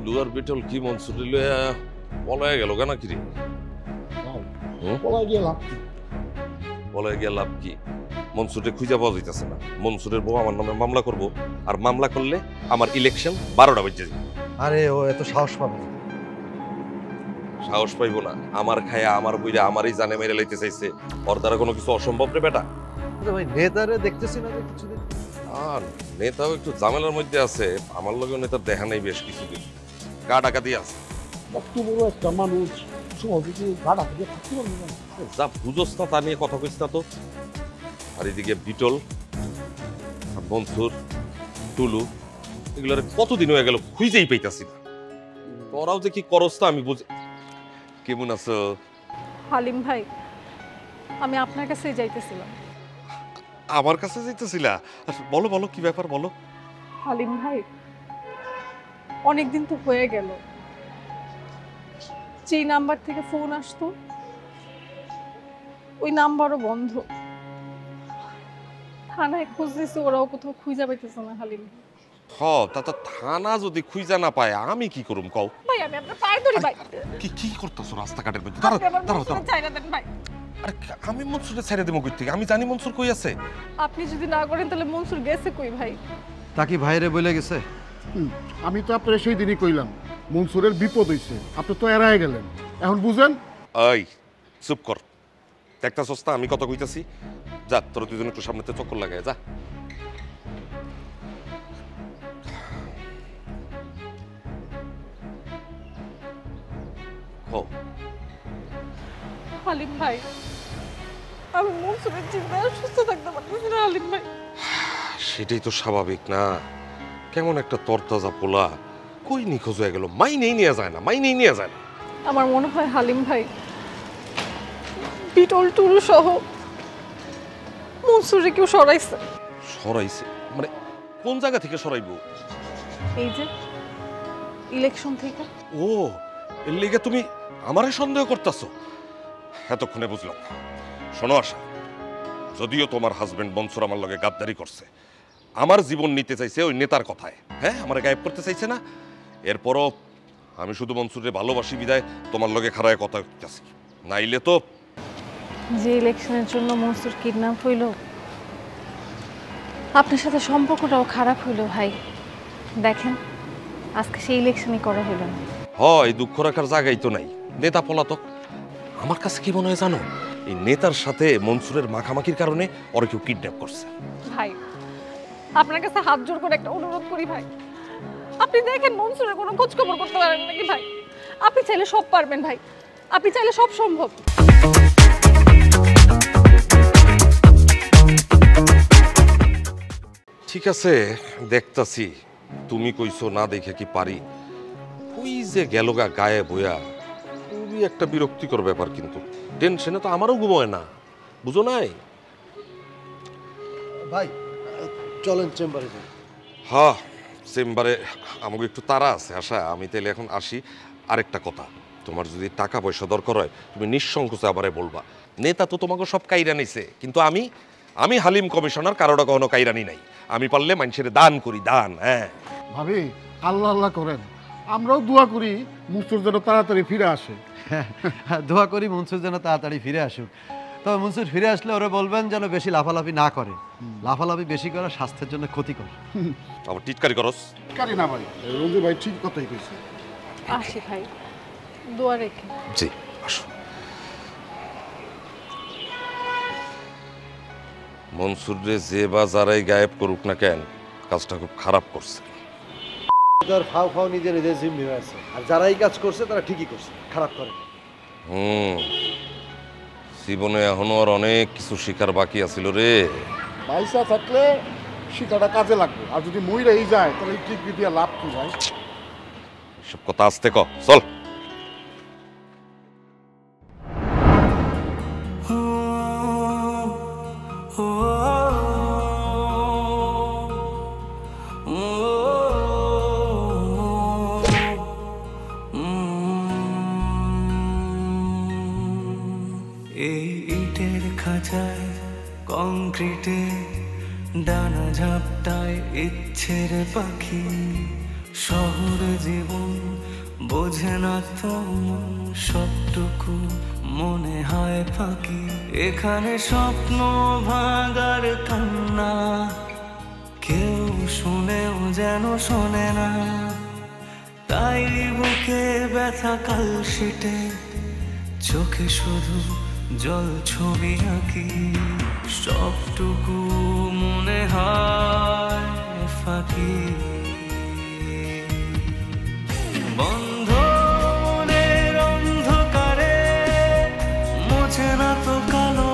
টুলু আর beetle কি মনসুরে লইয়া পলায় গেল কেন কি রে? পলায় গিয়ে লাভ কি? পলায় গিয়ে লাভ কি? মনসুরে খুঁজে পাওয়া যাইতেছে না। মনসুরের বউ আমার নামে মামলা করব, আর মামলা করলে আমার ইলেকশন 12টা বেজে যাবে। আরে ও এত সাহস পাবে না। সাহস পাইবো না? আমার খায়া আমার বইরা আমারই জানে মেরে লাইতে চাইছে। ওর দ্বারা কোনো কিছু অসম্ভব রে বেটা। ভাই নেতারে দেখতেছি না যে কিছুদিন। আর নেতাও একটু ঝামেলার মধ্যে আছে। আমার লগে নেতার দেখা নেই বেশ কিছুদিন। গা ডাকাতি আছে। কত বড় একটা মানুষ সহজে গাড়া থেকে থাকতে পারবে না। যা বুঝোস না তা নিয়ে কথা কইস না তো। আর এদিকে বিটল, মনসুর, টুলু, এগুলোর কতদিন হয়ে গেল খুঁজেই পাইতাছি না। তোরাও যে কি করস তা আমি বুঝি। কেমন আছো? হালিম ভাই, আমি আপনার কাছেই যাইতেছিলাম। আমার কাছে যাইতেছিলা? বলো বলো, কি ব্যাপার বলো। হালিম ভাই, অনেকদিন তো হয়ে গেল, যেই নাম্বার থেকে ফোন আসতো ওই নাম্বারও বন্ধ। থানায় খোঁজ দিছে, ওরাও কোথাও খুঁজে পাইতেছে না। হালিম তা থানা যদি খুঁজা না পায় আমি কি করুম কও? ভাই, আমি আপনার পায়ে ধরি ভাই। কি করতেছো রাস্তাঘাটের মধ্যে? আপনি আমার মনসুরে ছাইড়া দেন ভাই। আরে আমি মনসুরে ছেড়ে দেবো কই থেকে? আমি জানি মনসুর কই আছে। আপনি যদি না করেন তাহলে মনসুর গেছে কই ভাই? তা কি ভাইরে বলে গেছে? আমি তো আপনার সেই দিনই কইলাম মনসুরের বিপদ হইছে, আপনি তো এড়ায় গেলেন। এখন বুঝেন? এই চুপ কর। একটা সস্তা আমি কথা কইতাছি। যা তোর দুজন একটু সামনেতে চক্কর লাগায় যা। হালিম ভাই, আমি মনসুরের চিন্তায় সুস্থ থাকতে পারতেছি না। হালিম ভাই, সেটাই তো স্বাভাবিক না? কেমন একটা তরতাজা পোলা কই নিখোঁজ হয়ে গেল? মাইনেই নিয়ে যায় না, মাইনেই নিয়ে যায় না। আমার মনে হয় হালিম ভাই বিটল টুলু সহ মনসুরে কেউ সরাইছে। সরাইছে মানে কোন জায়গা থেকে সরাইবো? এই যে ইলেকশন থেকে। ও, এর লেগে তুমি আমারে সন্দেহ করতেছো? এতক্ষণে বুঝলাম। শোনো আশা, যদিও তোমার হাজবেন্ড মনসুর আমার লগে গাদ্দারি করছে, আমার জীবন নিতে চাইছে ওই নেতার কথায়। হ্যাঁ, আমার গায়েব করতে চাইছে না। এরপরও আমি শুধু মনসুরের ভালোবাসি বিদায় তোমার লগে খাড়ায় কথা কইতাছি, নাইলে তো। যে ইলেকশনের জন্য মনসুর কিডন্যাপ হইল, আপনার সাথে সম্পর্কটাও খারাপ হইল ভাই। দেখেন, আজকে সেই ইলেকশনই করা হইল না। এই দুঃখ রাখার জায়গাই তো নাই। নেতা পলাতক। আমার কাছে কি মনে হয় জানো? এই নেতার সাথে মনসুরের মাখামাখির কারণে ওরা কেউ কিডন্যাপ করছে। ভাই, আপনার কাছে হাত জোড় করে একটা অনুরোধ করি ভাই, আপনি দেখেন মনসুরের কোনো খোঁজ খবর করতে পারেন নাকি ভাই? আপনি চাইলে সব পারবেন ভাই, আপনি চাইলে সব সম্ভব। ঠিক আছে, দেখতাছি। তুমি কইছো না দেখে কি পারি? ওই যে গেলগা গায়ে বয়া, খুবই একটা বিরক্তিকর ব্যাপার। কিন্তু টেনশনে তো আমারও ঘুমোয় না, বুঝো নাই? ভাই চলেন চেম্বারে যাই। হ্যাঁ, চেম্বারে আমাকে একটু তাড়া আছে। আশা, আমি তাহলে এখন আসি। আরেকটা কথা, তোমার যদি টাকা পয়সা দরকার হয় তুমি নিঃসংকোচে আবারে বলবা। নেতা তো তোমাকে সব কাইরা নিছে, কিন্তু আমি হালিম কমিশনার কারোটা কখনো কাইরানি নাই। আমি পারলে মানুষের দান করি, দান। হ্যাঁ ভাবি, আল্লাহ আল্লাহ করেন, আমরাও দোয়া করি মনসুর যেন তাড়াতাড়ি ফিরে আসে। দোয়া করি মনসুর যেন তাড়াতাড়ি ফিরে আসুক। তবে মনসুর ফিরে আসলে ওরা বলবেন যেন বেশি লাফালাফি না করে। লাফালাফি বেশি করা স্বাস্থ্যের জন্য ক্ষতিকর। আবার টিটকারি করস? কারি না ভাই, রঞ্জু ভাই ঠিক কথাই কইছে। আসি ভাই, দোয়া রেখে। জি, আসো। মনসুরে যে বা যারাই গায়েব করুক না কেন, কাজটা খুব খারাপ করছে। ফাও ফাও নিজে নিজে জিম্মি হয়েছে, আর যারা এই কাজ করছে তারা ঠিকই করছে, খারাপ করে। জীবনে এখনো আর অনেক কিছু শিকার বাকি আছিল রে। পয়সা থাকলে শিকাটা কাজে লাগবে, আর যদি মইরাই যায় তাহলে ঠিক দিয়া লাভ কি ভাই? সব কথা আস্তে ক, চল। কংক্রিটে ডানা ঝাপটায় ইচ্ছের পাখি, শহর জীবন বোঝে না তো মন সবটুকু মনে হয় ফাঁকি। এখানে স্বপ্ন ভাঙার কান্না কেউ শুনেও যেন শোনে না। তাই বুকে ব্যথা কালশিটে চোখে শুধু জল ছবি আঁকি। সবটুকু মনে হয় ফাঁকি। বন্ধ মনের অন্ধকারে মোছে না তো কালো।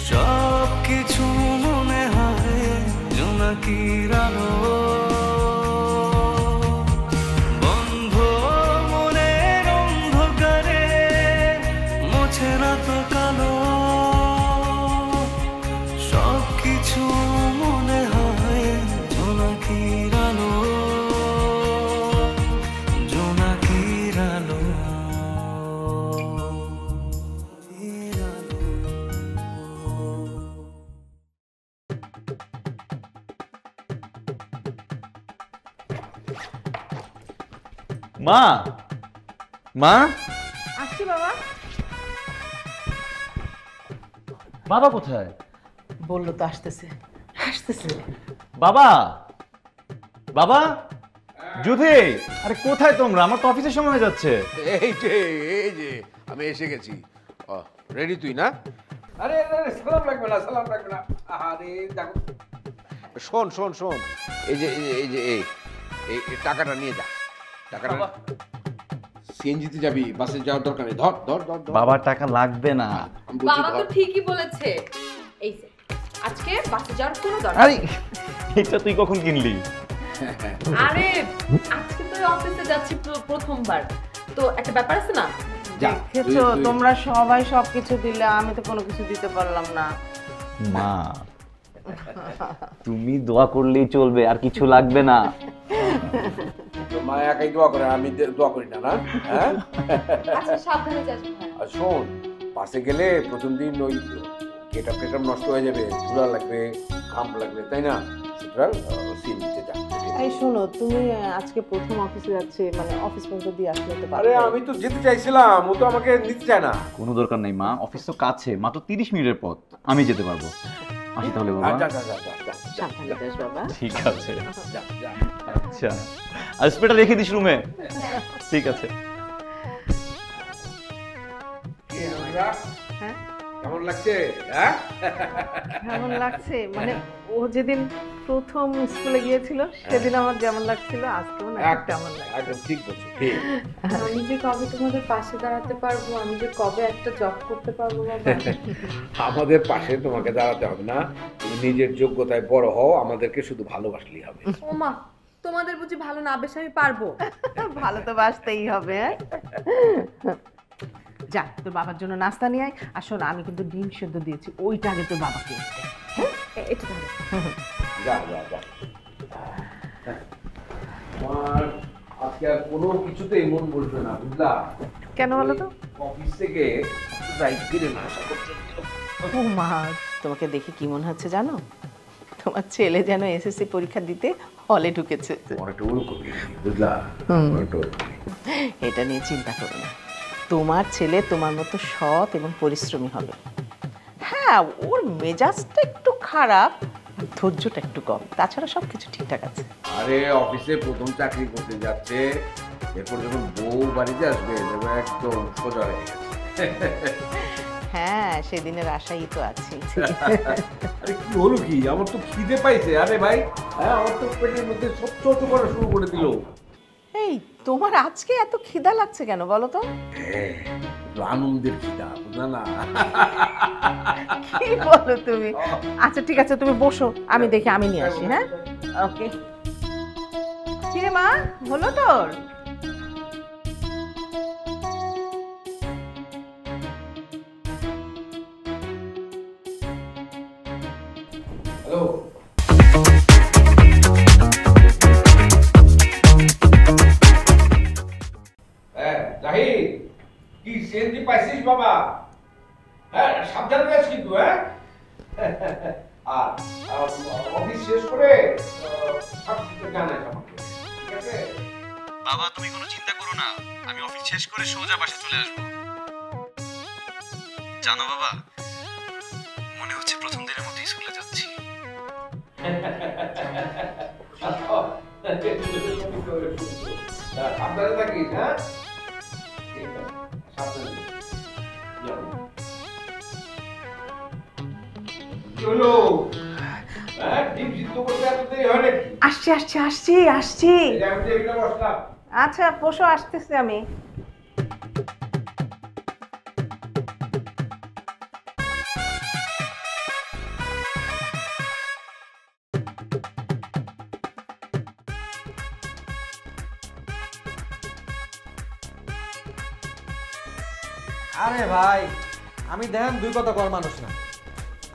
সব কিছু মনে হয় জোনাকির আলো। বন্ধ মনের অন্ধকারে মোছে না তো কালো। সব কিছু মনে হয় জোনাকির আলো। জোনাকির আলো। মা, মা, আসছি বাবা। বাবা কোথায়? বললো তো আসতেছে আসতেছে। বাবা, বাবা, যুথি, আরে কোথায় তোমরা? আমার তো অফিসের সময় হয়ে যাচ্ছে। এই যে আমি এসে গেছি। রেডি তুই না? আরে আরে সালাম লাগবে না, সালাম লাগবে না। আরে দেখো, শোন শোন শোন, এই টাকাটা নিয়ে যা। টাকাটা সিএনজিতে যাবি, বাসে যাওয়ার দরকার নেই। ধর ধর ধর ধর। বাবার টাকা লাগবে না। আমি বলছি বাবা তো ধর। ঠিকই বলেছে। এই যে আজকে বাসে যাওয়ার কোনো দরকার আরে নেই। এটা তুই কখন কিনলি? আরে আজকে তো অফিসে যাচ্ছি প্রথমবার, তো একটা ব্যাপার আছে না। যা, দেখেছো তোমরা সবাই সবকিছু দিলে, আমি তো কোনো কিছু দিতে পারলাম না। মা, তুমি দোয়া করলেই চলবে, আর কিছু লাগবে না। তোর মা একাই দোয়া করে, আমি দোয়া করি না, না? হ্যাঁ? আচ্ছা সাবধানে যাস ভাই। আর শোন, বাসে গেলে প্রথম দিন ওই গেটআপ টেটআপ নষ্ট হয়ে যাবে, ধুলা লাগবে, ঘাম লাগবে, তাই না? সুতরাং সিএনজিতে যা। এই শোনো, তুমি আজকে প্রথম অফিসে যাচ্ছে, মানে অফিস পর্যন্ত দিয়ে আসলে তো আরে পারবে। আমি তো যেতে চাইছিলাম, ও তো আমাকে নিতে চায় না। কোনো দরকার নেই মা, অফিস তো কাছে, মাত্র 30 মিনিটের পথ, আমি যেতে পারবো। আসি তাহলে বাবা। যা যা যা যা যা সাবধানে যাস বাবা। ঠিক আছে, যা যা। আচ্ছা, আর স্প্রেটা রেখে দিস রুমে। ঠিক আছে। কি আমরা? হ্যাঁ? কেমন লাগছে? হ্যাঁ? কেমন লাগছে? মানে ও যেদিন প্রথম স্কুলে গিয়েছিল সেদিন আমার যেমন লাগছিল, আজকেও না তেমন লাগছে। একদম ঠিক বলছো, ঠিক। আমি যে কবে তোমাদের পাশে দাঁড়াতে পারবো, আমি যে কবে একটা জব করতে পারবো বাবা। আমাদের পাশে তোমাকে দাঁড়াতে হবে না, তুমি নিজের যোগ্যতায় বড় হও, আমাদেরকে শুধু ভালোবাসলেই হবে। ও মা, তোমাদের বুঝি ভালো না বেশ আমি পারবো? ভালো তো বাসতেই হবে। যা, তোর বাবার জন্য নাস্তা নিয়ে আয়। আর শোনো, আমি কিন্তু ডিম সেদ্ধ দিয়েছি, ওইটা আগে তোর বাবাকে এনে দে। এটা ধরো। যা যা যা। আমার আজকে আর কোনো কিছুতেই মন বসবে না, বুঝলা? কেন বলো তো? অফিস থেকে যাই ফিরে না আসা করছে। ও মা, তোমাকে দেখে কি মনে হচ্ছে জানো? তোমার ছেলে যেন এসএসসি পরীক্ষা দিতে হলে ঢুকেছে। তোমার একটা ওলকপি, বুঝলা? তোমার একটা ওলকপি। এটা নিয়ে চিন্তা করো না, তোমার ছেলে তোমার মতো সৎ এবং পরিশ্রমী হবে। হ্যাঁ, ওর মেজাজটা একটু খারাপ, ধৈর্যটা একটু কম, তাছাড়া সব কিছু ঠিকঠাক আছে। আরে অফিসে প্রথম চাকরি করতে যাচ্ছে, এরপর যখন বউ বাড়িতে আসবে দেখবে একদম সোজা হয়ে গেছে। হ্যাঁ, সেদিনের আশাই তো আছি। আরে কি হলো কি? আমার তো খিদে পাইছে। আরে ভাই, হ্যাঁ, আমার তো পেটের মধ্যে সব ছোট করা শুরু করে দিল। এই, তোমার আজকে এত খিদা লাগছে কেন বলো তো? হ্যাঁ, একটু আনন্দের খিদা, বুঝলা না? কি বলো তুমি? আচ্ছা ঠিক আছে, তুমি বসো, আমি দেখি আমি নিয়ে আসি। হ্যাঁ, ওকে। কিরে মা, হলো তোর? হ্যালো, হ্যাঁ জাহিদ, কি সিএনজি পাইছিস বাবা? হ্যাঁ, সাবধানে যাস কিন্তু। হ্যাঁ, আর অফিস শেষ করে জানাইস আমাকে, ঠিক আছে? বাবা তুমি কোনো চিন্তা করো না, আমি অফিস শেষ করে সোজা বাসে চলে আসবো। জানো বাবা, মনে হচ্ছে প্রথম দিনের মতো স্কুলে যাচ্ছি। আপনারা থাকিস, হ্যাঁ? কি হলো? হ্যাঁ, ডিম সিদ্ধ করতে এত দেরি হয় নাকি? আসছি আসছি আসছি আসছি। এই যে আমি টেবিলে বসলাম। আচ্ছা বসো, আসতেছি আমি। আরে ভাই, আমি দেন দুই কথা কর মানুষ না।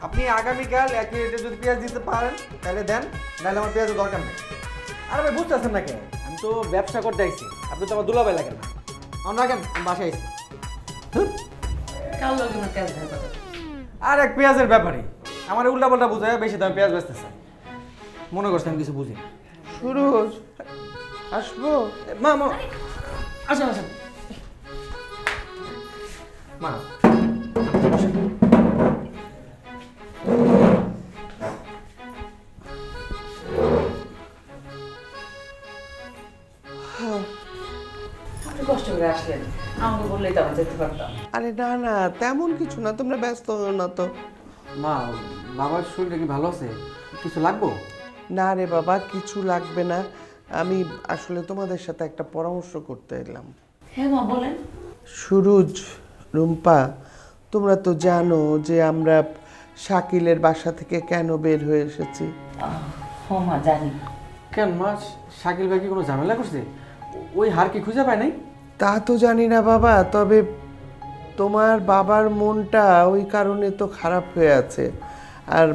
আপনি আগামীকাল একই রেটে যদি পেঁয়াজ দিতে পারেন তাহলে দেন, নাহলে আমার পেঁয়াজের দরকার নেই। আরে ভাই বুঝতেছেন না কেন, আমি তো ব্যবসা করতে আইছি, আপনি তো আমার দুলাভাই লাগেন না। আমরা কেন বাসায় আইছি। কাল লগে আমার পেঁয়াজ দেওয়ার কথা। আর এক পেঁয়াজের ব্যাপারে আমার উল্টা পাল্টা বুঝায় বেশি দামে পেঁয়াজ বেচতেছে, মনে করছেন আমি কিছু বুঝি না। সুরজ আসবো? মা মা আসেন আসেন মা। আপনি কষ্ট করে আসলেন, আমাকে বললেই তো আমি যেতে পারতাম। আরে না না, তেমন কিছু না, তোমরা ব্যস্ত হও না তো। মা, বাবার শরীরটা কি ভালো আছে? কিছু লাগবো? না রে বাবা, কিছু লাগবে না। আমি আসলে তোমাদের সাথে একটা পরামর্শ করতে এলাম। হ্যাঁ মা বলেন। সুরজ, রুম্পা, তোমরা তো জানো যে আমরা শাকিলের বাসা থেকে কেন বের হয়ে এসেছি। হ্যাঁ মা জানি। কেন মা, শাকিল ভাই কি কোনো ঝামেলা করছে? ওই হার কি খুঁজে পায় নাই? তা তো জানি না বাবা, তবে তোমার বাবার মনটা ওই কারণে তো খারাপ হয়ে আছে। আর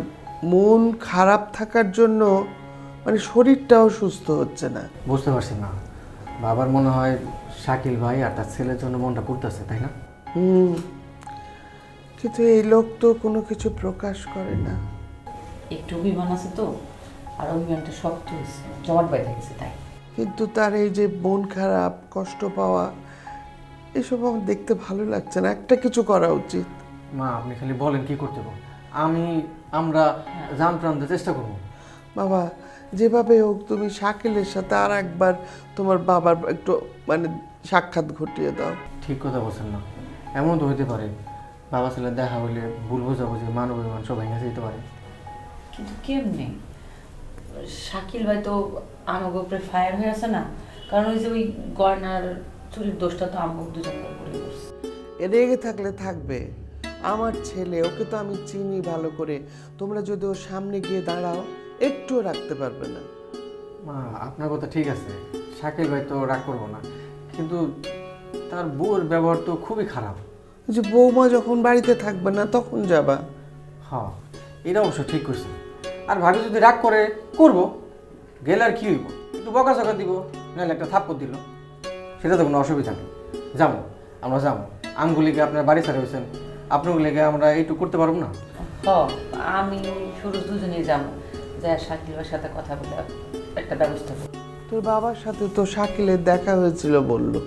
মন খারাপ থাকার জন্য মানে শরীরটাও সুস্থ হচ্ছে না। বুঝতে পারছি না, বাবার মনে হয় শাকিল ভাই আর তার ছেলের জন্য মনটা পুড়তেছে, তাই না? কিন্তু এই লোক তো কোনো কিছু প্রকাশ করে না। একটু অভিমান আছে তো, আর অভিমানটা শক্ত হয়েছে, জমাট বাইরে গেছে তাই। কিন্তু তার এই যে মন খারাপ, কষ্ট পাওয়া, এসব আমার দেখতে ভালো লাগছে না। একটা কিছু করা উচিত। মা আপনি খালি বলেন কি করতে হবে, আমরা জান প্রাণ দিয়ে চেষ্টা করবো। বাবা, যেভাবে হোক তুমি শাকিলের সাথে আর একবার তোমার বাবার একটু মানে সাক্ষাৎ ঘটিয়ে দাও। ঠিক কথা বলছেন না, এমন তো হইতে পারে বাবা ছেলে দেখা হইলে ভুল বোঝাবুঝি, মানব অভিমান সব ভেঙে যেতে পারে। কিন্তু কেমনে? শাকিল ভাই তো আমাকে উপরে ফায়ার হয়ে আছে না, কারণ ওই যে ওই গয়নার চুরির দোষটা তো আমাকে দুজন করে করছে। রেগে থাকলে থাকবে, আমার ছেলে, ওকে তো আমি চিনি ভালো করে। তোমরা যদি ওর সামনে গিয়ে দাঁড়াও একটুও রাখতে পারবে না। মা আপনার কথা ঠিক আছে, শাকিল ভাই তো রাগ করবো না, কিন্তু তার বউর ব্যবহার তো খুবই খারাপ। যে বৌমা যখন বাড়িতে থাকবে না তখন যাবা। হ্যাঁ এটা অবশ্য ঠিক করছে। আর ভাবি যদি রাগ করে করবো, গেলে আর কি হইব, একটু বকাঝকা দিব, নাহলে একটা থাপ্পড় দিল, সেটা তো কোনো অসুবিধা নেই। যাবো, আমরা যাবো। আমগুলিকে আপনার বাড়ি ছাড়া হয়েছেন, আপনাগুলিকে আমরা এইটুকু করতে পারবো না? আমি সুরজ দুজনেই যাবো, যা শাকিলের সাথে কথা বলে একটা ব্যবস্থা করবো। তোর বাবার সাথে তো শাকিলের দেখা হয়েছিল বললো।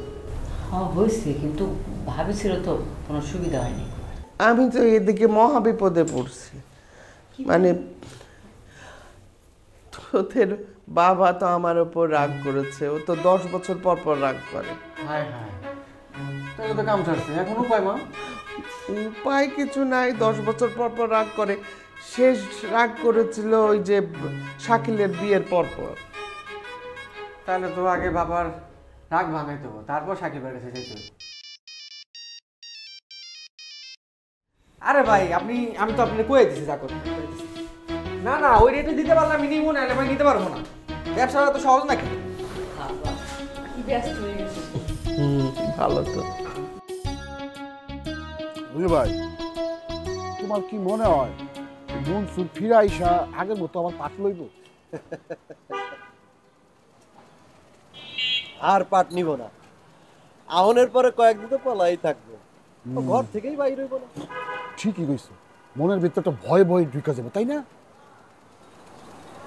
হ্যাঁ হয়েছে, কিন্তু ভাবেছিল তো কোনো সুবিধা হয়নি। আমি তো এদিকে মহা বিপদে পড়ছি। মানে তোদের বাবা তো আমার ওপর রাগ করেছে, ও তো 10 বছর পর পর রাগ করে। হ্যাঁ হ্যাঁ, তাহলে তো কাম ছাড়ছে, এখন উপায় মা? উপায় কিছু নাই, 10 বছর পর পর রাগ করে। শেষ রাগ করেছিল ওই যে শাকিলের বিয়ের পর পর। তাহলে তো আগে বাবার রাগ ভাঙাইতে হবে, তারপর শাকিল ভাইয়ের কাছে যেতে হবে। আরে ভাই আমি তো আপনি কয়ে দিছি যা করতে। না না, ওই রেটে দিতে পারলাম আমি নিব, নাহলে ভাই নিতে পারবো না। ব্যবসাটা তো সহজ নাকি? ব্যস্ত হয়ে গেছে। ভালো তো। বুঝলি ভাই, তোমার কি মনে হয় মনসুর ফিরে আইসা আগের মতো আমার পাট লইব? আর পাট নিব না, আহনের পরে কয়েকদিন তো পলাই থাকবো, ঘর থেকেই বাইরে হইব না। ঠিকই কইছো, মনের ভিতরটা ভয় ভয় ঢুকে যাবে, তাই না?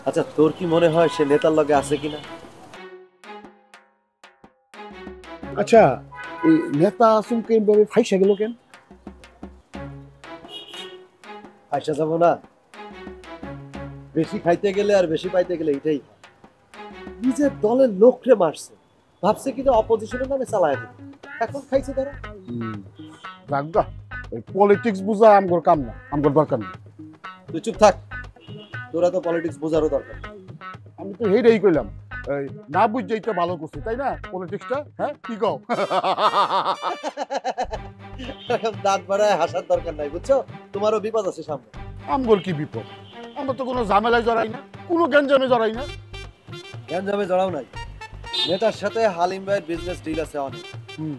আচ্ছা তোর কি মনে হয় সে নেতার লগে আছে কিনা? আচ্ছা এই নেতা আসুমকে এইভাবে ফাইসা গেল কেন? আইসা যাবো না, বেশি খাইতে গেলে আর বেশি পাইতে গেলে এটাই। নিজের দলের লোকরে মারছে, ভাবছে কিন্তু অপোজিশনের নামে চালায় দিবে, এখন খাইছে তারা। রাগা ওই পলিটিক্স বুঝা আমগোর কাম না, আমগোর দরকার নেই। তুই চুপ থাক, তোরা তো পলিটিক্স বোঝারও দরকার। আমি তো হেডেই কইলাম, এই না বুঝছেই তো ভালো করছি তাই না পলিটিক্সটা? হ্যাঁ কি কও? দাঁত বাড়ায় হাসার দরকার নাই, বুঝছো? তোমারও বিপদ আছে সামনে। আমগোর কি বিপদ? আমরা তো কোনো ঝামেলায় জড়াই না, কোনো গ্যাঞ্জামে জড়াই না। গ্যাঞ্জামে জড়াও নাই, নেতার সাথে হালিম ভাইয়ের বিজনেস ডিল আছে অনেক।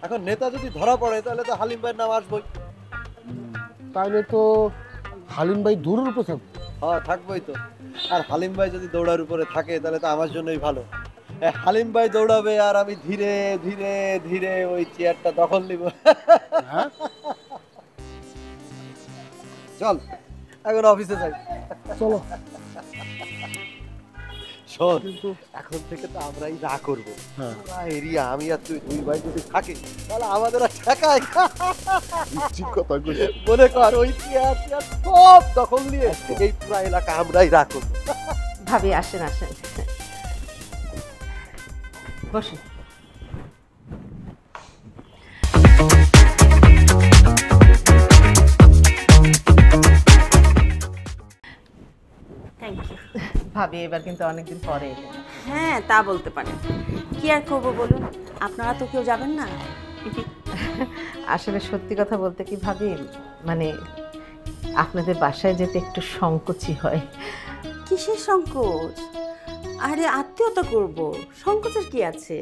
এখন নেতা যদি ধরা পড়ে তাহলে তো হালিম ভাইয়ের নাম আসবেই। তাহলে তো হালিম ভাই দূরের উপর থাকবে। হ্যাঁ থাকবোই তো। আর হালিম ভাই যদি দৌড়ার উপরে থাকে তাহলে তো আমার জন্যই ভালো। হালিম ভাই দৌড়াবে আর আমি ধীরে ধীরে ধীরে ওই চেয়ারটা দখল নিব। চল এখন অফিসে যাই। চলো। শোন, এখন থেকে তো আমরাই না করবো এরিয়া, আমি আর তুই দুই ভাই যদি থাকে তাহলে আমাদের আর ঠেকায়। ঠিক কথা মনে কর ওই চেয়ার চেয়ার সব দখল নিয়ে এই পুরো এলাকা আমরাই রাখবো। ভাবি আসেন আসেন, বসেন। থ্যাংক ইউ ভাবি এবার কিন্তু অনেকদিন পরে এলেন। হ্যাঁ তা বলতে পারেন, কি আর করবো বলুন, আপনারা তো কেউ যাবেন না। আসলে সত্যি কথা বলতে কি ভাবি, মানে আপনাদের বাসায় যেতে একটু সংকোচই হয়। কিসের সংকোচ? আরে আত্মীয়তা করব, সংকোচের কি আছে?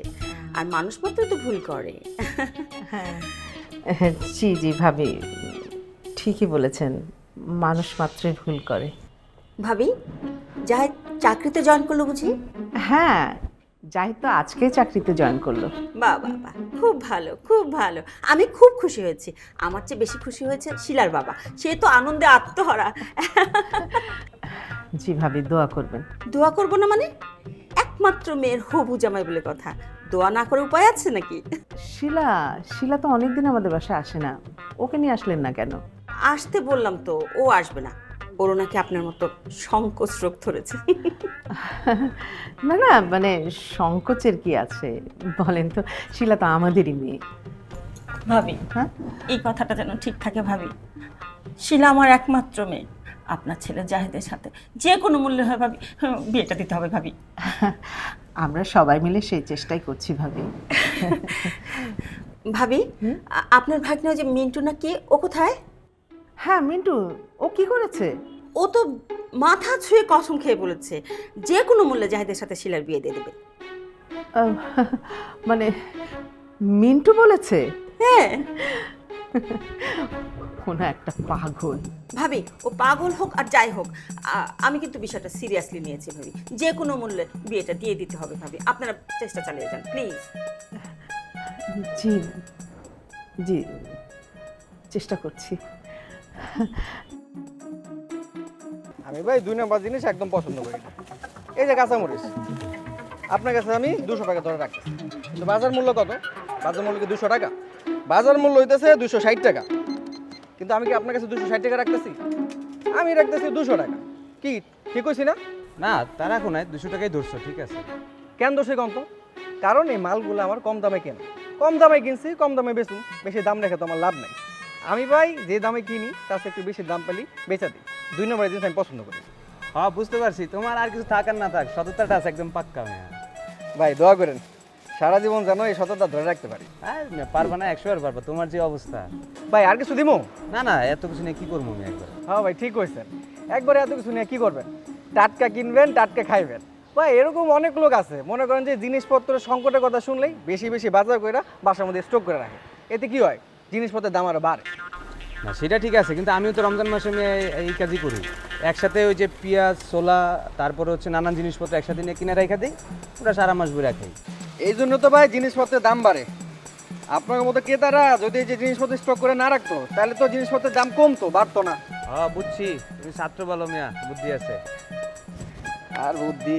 আর মানুষ মাত্রই তো ভুল করে। জি জি ভাবি, ঠিকই বলেছেন, মানুষ মাত্রই ভুল করে। ভাবি যাই চাকরিতে জয়েন করলো বুঝি? হ্যাঁ, যাই তো আজকে চাকরিতে জয়েন করলো। বাহ বাহ বাহ, খুব ভালো খুব ভালো, আমি খুব খুশি হয়েছি। আমার চেয়ে বেশি খুশি হয়েছে শিলার বাবা, সে তো আনন্দে আত্মহারা। জি ভাবি, দোয়া করবেন। দোয়া করবো না মানে? একমাত্র মেয়ের হবু জামাই বলে কথা, দোয়া না করে উপায় আছে নাকি? শিলা শিলা তো অনেকদিন আমাদের বাসায় আসে না, ওকে নিয়ে আসলেন না কেন? আসতে বললাম তো, ও আসবে না, ওরও নাকি আপনার মতো সংকোচ রোগ ধরেছে। না না, মানে সংকোচের কি আছে বলেন তো, শিলা তো আমাদেরই মেয়ে। ভাবি হ্যাঁ, এই কথাটা যেন ঠিক থাকে ভাবি, শিলা আমার একমাত্র মেয়ে। আপনার ছেলে জাহিদের সাথে যে কোনো মূল্যে হয় ভাবি বিয়েটা দিতে হবে ভাবি। আমরা সবাই মিলে সেই চেষ্টাই করছি ভাবি। ভাবি আপনার ভাগ্নে যে মিন্টু না কি, ও কোথায়? হ্যাঁ মিন্টু, ও কি করেছে? ও তো মাথা ছুঁয়ে কসম খেয়ে বলেছে যে কোনো মূল্যে জাহিদের সাথে শিলার বিয়ে দিয়ে দেবে। মানে মিন্টু বলেছে? হ্যাঁ। কোন একটা পাগল। ভাবি ও পাগল হোক আর যাই হোক, আমি কিন্তু বিষয়টা সিরিয়াসলি নিয়েছি ভাবি, যে কোনো মূল্যে বিয়েটা দিয়ে দিতে হবে ভাবি, আপনারা চেষ্টা চালিয়ে যান প্লিজ। জি জি, চেষ্টা করছি। আমি ভাই 2 নম্বর জিনিস একদম পছন্দ করি না। এই যে কাঁচামরিচ, আপনার কাছে আমি 200 টাকা ধরে রাখতেছি, কিন্তু বাজার মূল্য কত? বাজার মূল্য কি 200 টাকা? বাজার মূল্য হইতেছে 260 টাকা, কিন্তু আমি কি আপনার কাছে 260 টাকা রাখতেছি? আমি রাখতেছি 200 টাকা। কি ঠিক হয়েছি না? না, তা রাখো নাই, 200 টাকাই ধরছো, ঠিক আছে। কেন দোষে কম তো? কারণ এই মালগুলো আমার কম দামে কেনা, কম দামে কিনছি, কম দামে বেচুন, বেশি দাম রেখে তো আমার লাভ নেই। আমি ভাই যে দামে কিনি তার চেয়ে একটু বেশি দাম পেলি বেচা দিই। 2 নম্বরের জিনিস আমি পছন্দ করি। হ্যাঁ বুঝতে পারছি, তোমার আর কিছু থাক আর না থাক, সততাটা আছে একদম পাক্কা। ভাই দোয়া করেন সারা জীবন যেন এই সততা ধরে রাখতে পারি। পারবা না, 100 বার পারবা, তোমার যে অবস্থা। ভাই আর কিছু দিমো? না না, এত কিছু নিয়ে কি করবো আমি একবার। হ্যাঁ ভাই ঠিক কইছেন, একবারে এত কিছু নিয়ে কি করবেন? টাটকা কিনবেন, টাটকা খাইবেন। ভাই এরকম অনেক লোক আছে, মনে করেন যে জিনিসপত্রের সংকটের কথা শুনলেই বেশি বেশি বাজার করে বাসার মধ্যে স্টক করে রাখে। এতে কি হয়? জিনিসপত্রের দাম আরো বাড়ে। না সেটা ঠিক আছে, কিন্তু আমিও তো রমজান মাসে আমি এই কাজই করি। একসাথে ওই যে পেঁয়াজ, ছোলা, তারপরে হচ্ছে নানান জিনিসপত্র একসাথে নিয়ে কিনে রেখে দিই, পুরো সারা মাস ভরে রাখি। এই জন্য তো ভাই জিনিসপত্রের দাম বাড়ে। আপনার মতো ক্রেতারা যদি এই যে জিনিসপত্র স্টক করে না রাখতো তাহলে তো জিনিসপত্রের দাম কমতো, বাড়তো না। হ্যাঁ বুঝছি, তুমি ছাত্র ভালো মেয়া, বুদ্ধি আছে। আর বুদ্ধি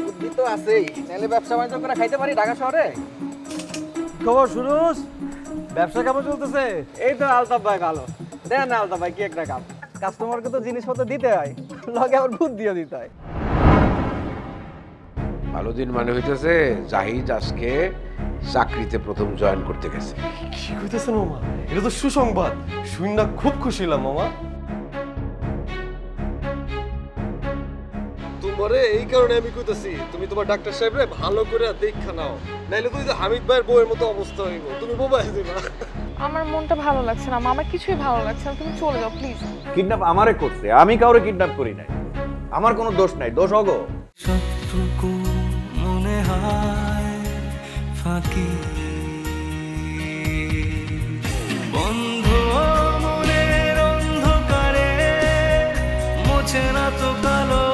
বুদ্ধি এই তো আছেই, নাহলে ব্যবসা বাণিজ্য করে খাইতে পারি ঢাকা শহরে। খবর সুরুজ, ব্যবসা কেমন চলতেছে? এই তো আলতাফ ভাই ভালো। দেন না আলতাফ ভাই কি একটা কাম, কাস্টমারকে তো জিনিসপত্র দিতে হয়, লগে আবার বুদ্ধিও দিতে হয়। ভালো দিন মানে হইতেছে জাহিদ আজকে চাকরিতে প্রথম জয়েন করতে গেছে। কি কইতেছেন মামা? এটা তো সুসংবাদ, শুনে খুব খুশি হলাম মামা। তোমারে এই কারণে আমি কইতাছি তুমি তোমার ডাক্তার সাহেবরে ভালো করে দেখা নাও, নাইলে তুই যে হামিদ ভাইয়ের বউয়ের মতো অবস্থা হইব, তুমি বোবা হয়ে যাবা। আমার মনটা ভালো লাগছে না, আমার কিছুই ভালো লাগছে না, তুমি চলে যাও প্লিজ। কিডন্যাপ আমারে করছে, আমি কাউরে কিডন্যাপ করি নাই, আমার কোনো দোষ নাই, দোষ অগো। সবটুকু মনে হয় ফাঁকি, বন্ধ মনের অন্ধকারে মোছে না তো কালো